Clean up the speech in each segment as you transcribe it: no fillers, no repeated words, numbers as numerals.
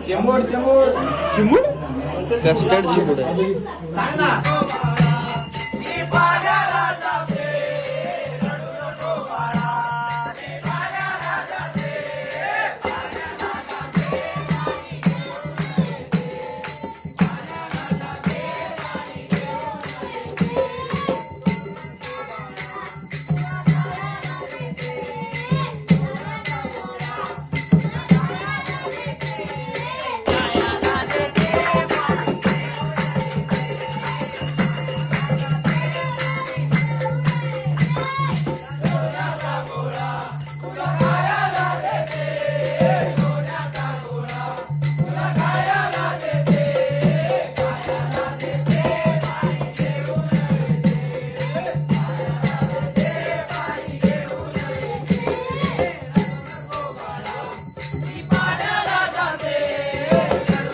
चिमूड चिमूड चिमूड custard चिमूड आहे.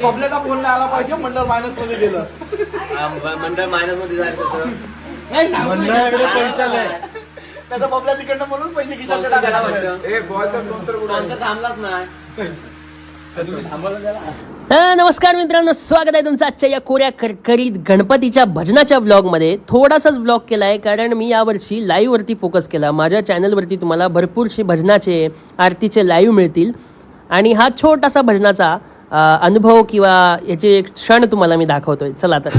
पब्लिकचा phone नाही आला पाहिजे. मंडळ मायनस मध्ये गेलं. मंडळ मायनस मध्ये जाईल कसं नाही मंडळाकडे पैसा नाही. त्याचा पब्लिक तिकडनं म्हणून पैसे खिशात टाकायला थांबलाच नाही. नमस्कार मित्रांनो, स्वागत आहे तुमचं आजच्या या कोऱ्या करकरीत गणपतीच्या भजनाच्या व्लॉगमध्ये. थोडासाच व्लॉग केला आहे कारण मी यावर्षी लाईव्हवरती फोकस केला. माझ्या चॅनलवरती तुम्हाला भरपूरसे भजनाचे आरतीचे लाईव्ह मिळतील आणि हा छोटासा भजनाचा अनुभव किंवा याचे एक क्षण तुम्हाला मी दाखवतोय. चला तर.